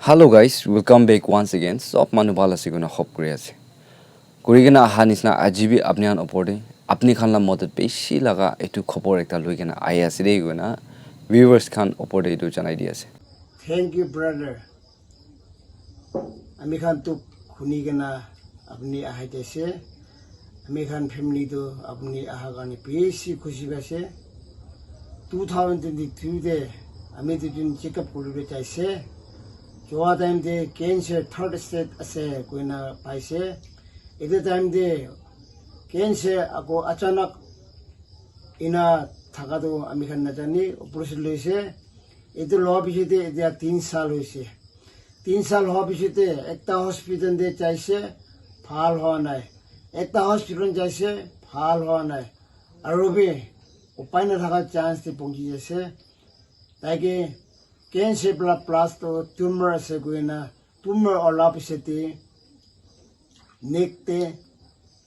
Hello guys, welcome back once again. Sop manu bhal ase guna khop kuri ase. Kuri gena aha nisna ajibi apni an oporde apni khan la modot beshi laga etu khobor ekta loi gena ai ase dei guna viewers khan oporde etu janai di ase. Thank you, brother. Ami khan tu khuni gena apni ahai dese. Ami khan family tu apni aha gani beshi khushi base. 2023 de ami tu jin check up kuri chaise. Joa time de cancer third stage ase koina paise. Ite time de cancer ako achanak ina thakado ami khan na jani operation loise. Itu law bisite dia 3 साल होइसे 3 साल हो bisite ekta hospital de chaise phal ho nai ekta hospital jaise phal ho nai aru be upai na thaka chance te pongji jese taike cancer plus to tumor ase guina tumor ola bisite neck te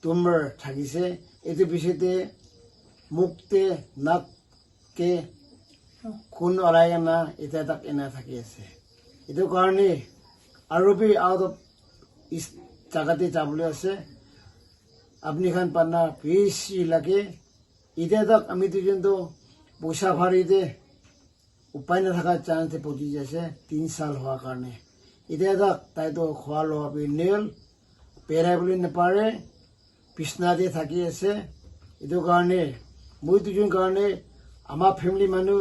tumor thagise etu bisite mukte nak ke kun orai na ita tak ena thaki ase etu karone aru bi out of is jagate jabule ase apni khan panna beshi lage ita tak ami dujon to bosa bhari de upai na thaka chance te poti jase 3 साल howa karone ita tak tai to khwa lo bi nail perai boli na pare pisna de thaki ase etu karone moi dujon karone ama family manu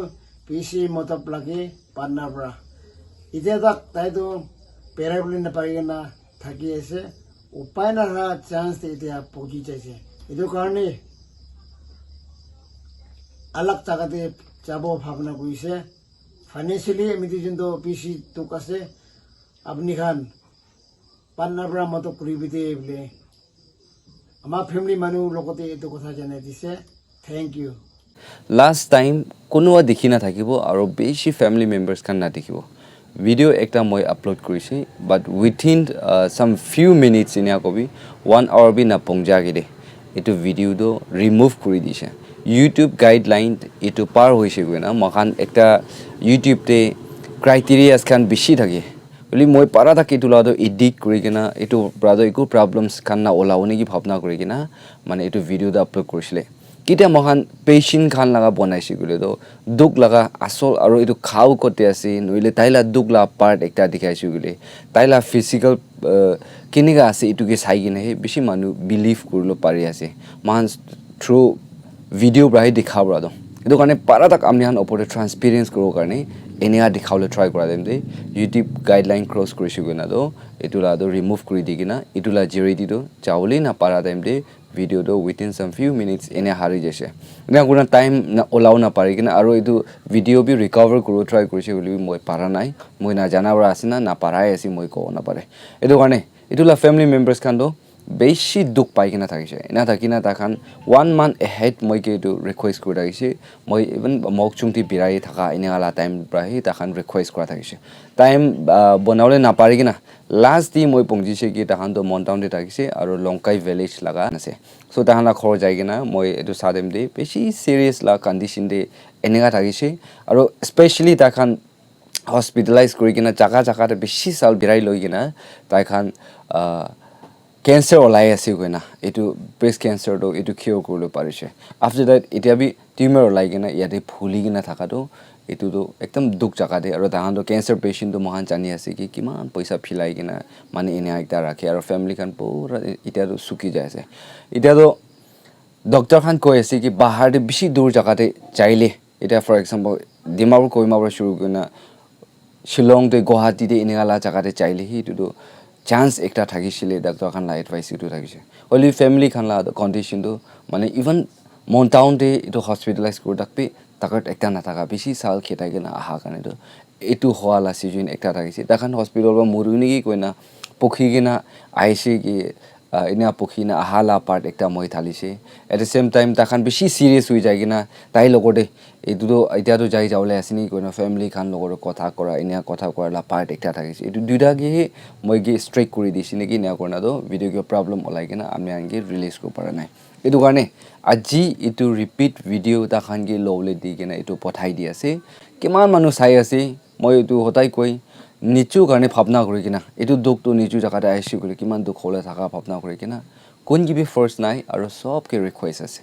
PC motab lagi partner bra. Ide tak tai to perabli na pari na thaki ase upai na ra chance te ite poji jaise. Edo karone alag jagate jabo bhavna korise financially amiti jindo PC tuk ase apni khan partner bra moto kuribite bole ama family manu lokote eto kotha janai dise. Thank you. Last time konuwa dekhi na thakibo aro beshi family members khan na dekhibo. Video ekta moi upload korise but within some few minutes inia kobi 1 hour bi na pongja gide. Etu video do remove kori dise. YouTube guideline etu par hoise goina makan ekta YouTube te criteria khan beshi thake. Boli moi para thaki tula do edit kori kena etu brother eku problems khan na olaone ki bhavna kori kena mane etu video da upload korisile. Kita mohan patient khan laga bonaisi gule do duk laga asol aro etu khau kote ase noile taila duk la part ekta dikhaisi gule taila physical kiniga ase etu ke sai gine he beshi manu believe kurlo pari ase man through video brai dikhawra do etu kane para tak amni han opore transparency koro karne enia dikhawle try kora dem de YouTube guideline cross korisi guna do etu la do remove kori digina etu la jeri di do chauli na para dem de video do within some few minutes ene hari jese ina guna time na allow na pari kina aro etu video bi recover koro try korise boli moi para nai moi na jana bra asina na parai asi moi ko na pare etu karne etu la family members kan do beshi duk pai kina thakise ina thakina ta khan 1 month ahead moi ke etu request kora thakise moi even mok chungti birai thaka ina ala time bra hi ta khan request kora thakise time bonaule na pari kina last di moi pongjise ki ta khan do montown de thakise aro longkai village laga ase so ta khan la khor jai kina moi etu sadem de beshi serious la condition de enega thakise aro especially ta khan hospitalized kori kina jaga jaga de beshi sal birai loi kina ta khan cancer olai ase goina etu breast cancer do etu cure korlo parise after that etia bi tumor olai gena yate phuli gena thaka do etu do ekdam duk jaga de aro dahan do cancer patient do mohan jani ase ki kiman paisa philai gena mane ene ekta rakhe aro family kan pura etia do suki jai ase etia do doctor khan koi ase ki bahar de bishi dur jaga de chaile etia for example dimapur koimapur shuru gena Shillong de Guwahati de ene ala jaga de chaile hi tu do chance ekta thakisile doctor khan la advice tu thakise only family khan la condition do mane even montown de etu hospitalized kor dakpe takat ekta na thaka beshi sal khetai gena aha kane do etu hoala season ekta thakise ta khan hospital ba muruni ki koina pokhi gena aise ki ina pokhi na ahala part ekta moi thalise at the same time ta khan beshi serious hui jai gena tai logode etu do itia do jai jawle asini koina family khan logor kotha kora ina kotha kora la part ekta thakise etu duida gi moi gi straight kori disine ki na korna do video ki problem olai gena ami angi release ko para nai etu karne aji etu repeat video ta khan gi lowle di gena etu pothai di ase kiman manu sai ase moi etu hotai koi নিচু কাৰণে ভাবনা কৰি কিনা এইটো দুখটো নিচু জেগাতে আহিছে বুলি কিমান দুখ হ'লে থাকা ভাবনা কৰি কিনা কোন কিবি ফাৰ্ষ্ট নাই আৰু সবকে ৰিকুৱেষ্ট আছে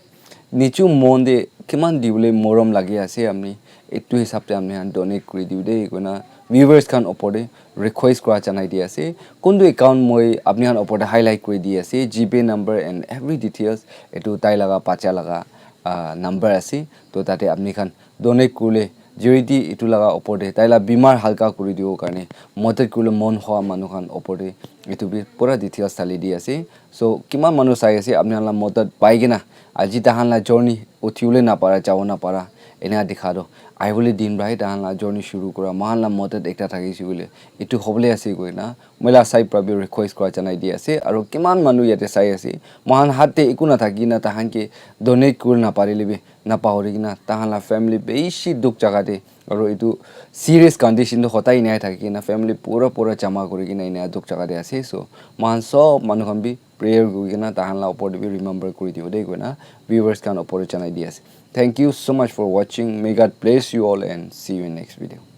নিচু মন দে কিমান দিবলৈ মৰম লাগি আছে আমি এইটো হিচাপতে আমি ডনেট কৰি দিওঁ দেই কোনা ভিউৱাৰ্ছ খান ওপৰতে ৰিকুৱেষ্ট কৰা জনাই দি আছে কোনটো একাউণ্ট মই আপুনি খান ওপৰতে হাইলাইট কৰি দি আছে GPay number and every details এইটো তাই লগা পাচা লগা নাম্বাৰ আছে তো তাতে আপুনি খান ডনেট কৰিলে জেৰিটি এইটো লগা ওপৰতে তাইলা বিমাৰ হালকা কৰি দিবৰ কাৰণে মদত কৰিলে মন হোৱা মানুহ খান ওপৰতে এইটো পুৰা ডিটেইলছ ঢালি দি আছে চ' কিমান মানুহ চাই আছে আপোনালোকে মদত পাই কিনা আজি তাহানলা জাৰ্ণি উঠিবলৈ নাপাৰা যাব নাপাৰা এনে দেখা দ আহিবলৈ দিন বাঢ়ি তাহানলা জাৰ্ণি শুৰু কৰা মহানলা মদত একটা থাকিছে বুলি এইটো হ'বলৈ আছে গৈ না মহিলা চাই প্ৰাবি ৰিকুৱেষ্ট কৰা জনাই দি আছে আৰু কিমান মানুহ ইয়াতে চাই আছে মহান হাতে একো নাথাকি না তাহানকে ডনেট কৰি নাপাৰিলে নাপাহৰি কিনা তাহানলা ফেমিলি বেছি দুখ জেগাতে আৰু এইটো চিৰিয়াছ কণ্ডিশ্যনটো সদায় নাই থাকি কিনা ফেমিলি পুৰা জমা কৰি কিনা এনে দুখ জেগাতে আছে চ' মহান চব মানুহখন বি প্ৰেয়াৰ কৰি কিনা তাহানলা ওপৰত বি ৰিমেম্বাৰ কৰি দিব দেই গৈ না ভিউৱাৰ্ছ খান ওপৰত জনাই দি আছে Thank you so much for watching. May God bless you all and see you in next video.